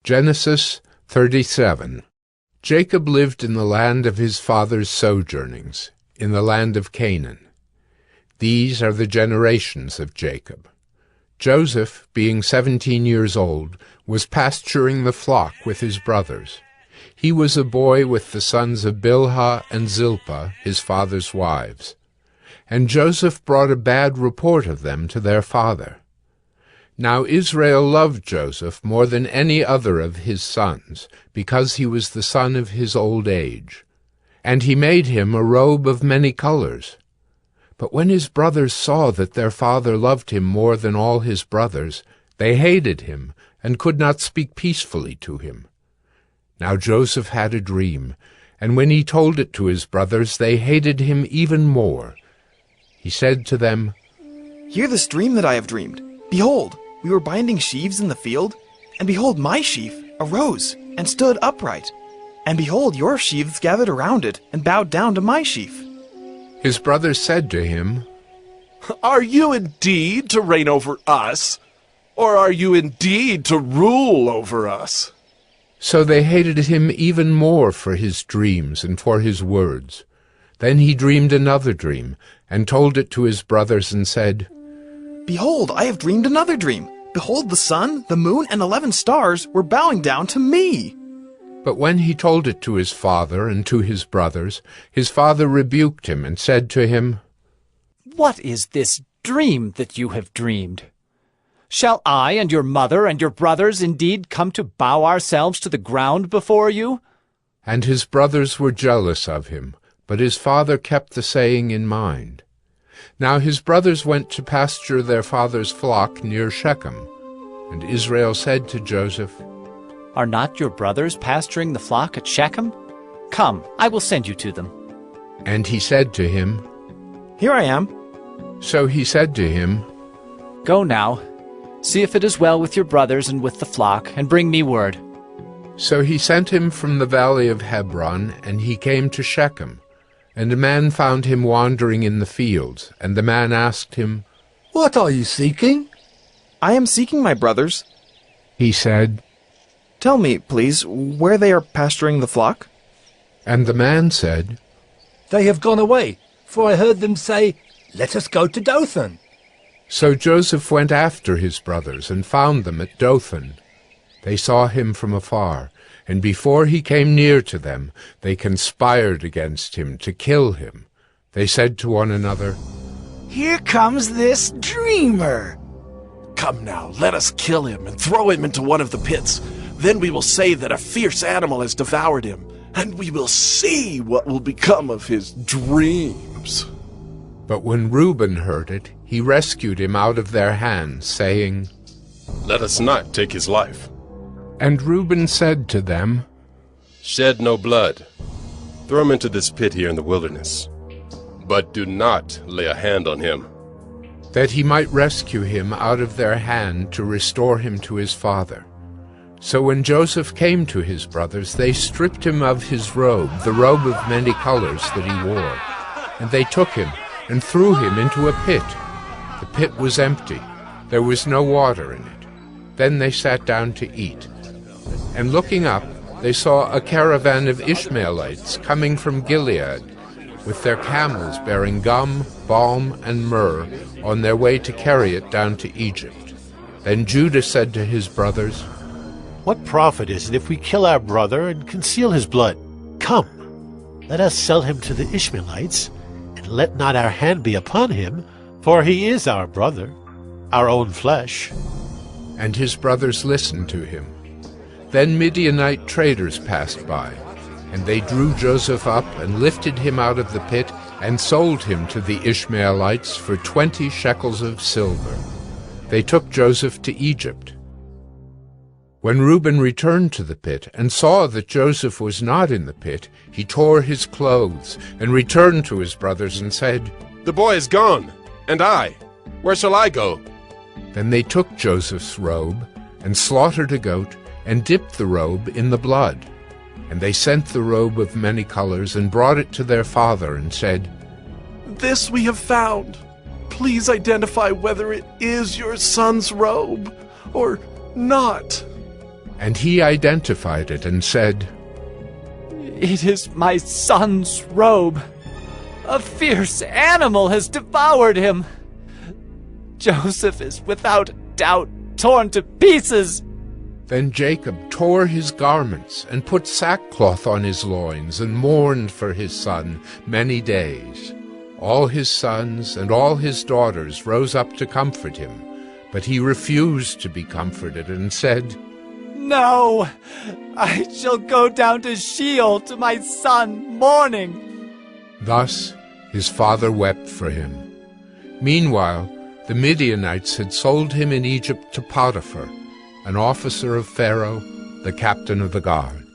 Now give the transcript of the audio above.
Genesis 37. Jacob lived in the land of his father's sojournings, in the land of Canaan. These are the generations of Jacob. Joseph, being 17 years old, was pasturing the flock with his brothers. He was a boy with the sons of Bilhah and Zilpah, his father's wives. And Joseph brought a bad report of them to their father. Now Israel loved Joseph more than any other of his sons, because he was the son of his old age. And he made him a robe of many colors. But when his brothers saw that their father loved him more than all his brothers, they hated him, and could not speak peacefully to him. Now Joseph had a dream, and when he told it to his brothers, they hated him even more. He said to them, "Hear this dream that I have dreamed. Behold, we were binding sheaves in the field, and behold, my sheaf arose and stood upright. And behold, your sheaves gathered around it and bowed down to my sheaf." His brothers said to him, "Are you indeed to reign over us, or are you indeed to rule over us?" So they hated him even more for his dreams and for his words. Then he dreamed another dream, and told it to his brothers, and said, "Behold, I have dreamed another dream. Behold, the sun, the moon, and 11 stars were bowing down to me." But when he told it to his father and to his brothers, his father rebuked him and said to him, "What is this dream that you have dreamed? Shall I and your mother and your brothers indeed come to bow ourselves to the ground before you?" And his brothers were jealous of him, but his father kept the saying in mind. Now his brothers went to pasture their father's flock near Shechem. And Israel said to Joseph, "Are not your brothers pasturing the flock at Shechem? Come, I will send you to them." And he said to him, "Here I am." So he said to him, "Go now, see if it is well with your brothers and with the flock, and bring me word." So he sent him from the valley of Hebron, and he came to Shechem. And a man found him wandering in the fields, and the man asked him, "What are you seeking?" "I am seeking my brothers." He said, "Tell me, please, where they are pasturing the flock." And the man said, "They have gone away, for I heard them say, 'Let us go to Dothan.'" So Joseph went after his brothers, and found them at Dothan. They saw him from afar, and before he came near to them, they conspired against him to kill him. They said to one another, "Here comes this dreamer." Come now, let us kill him and throw him into one of the pits. Then we will say that a fierce animal has devoured him, and we will see what will become of his dreams." But when Reuben heard it, he rescued him out of their hands, saying, "Let us not take his life." And Reuben said to them, "Shed no blood. Throw him into this pit here in the wilderness. But do not lay a hand on him." that he might rescue him out of their hand to restore him to his father. So when Joseph came to his brothers, they stripped him of his robe, the robe of many colors that he wore. And they took him and threw him into a pit. The pit was empty. There was no water in it. Then they sat down to eat. And looking up, they saw a caravan of Ishmaelites coming from Gilead, with their camels bearing gum, balm, and myrrh, on their way to carry it down to Egypt. Then Judah said to his brothers, "What profit is it if we kill our brother and conceal his blood? Come, let us sell him to the Ishmaelites, and let not our hand be upon him, for he is our brother, our own flesh." And his brothers listened to him. Then Midianite traders passed by, and they drew Joseph up and lifted him out of the pit and sold him to the Ishmaelites for 20 shekels of silver. They took Joseph to Egypt. When Reuben returned to the pit and saw that Joseph was not in the pit, he tore his clothes and returned to his brothers and said, "The boy is gone, and I, where shall I go?" Then they took Joseph's robe and slaughtered a goat and dipped the robe in the blood. And they sent the robe of many colors and brought it to their father and said, "This we have found. Please identify whether it is your son's robe or not." And he identified it and said, "It is my son's robe. A fierce animal has devoured him. Joseph is without doubt torn to pieces." Then Jacob tore his garments and put sackcloth on his loins and mourned for his son many days. All his sons and all his daughters rose up to comfort him, but he refused to be comforted and said, "No, I shall go down to Sheol to my son mourning." Thus his father wept for him. Meanwhile, the Midianites had sold him in Egypt to Potiphar, an officer of Pharaoh, the captain of the guard.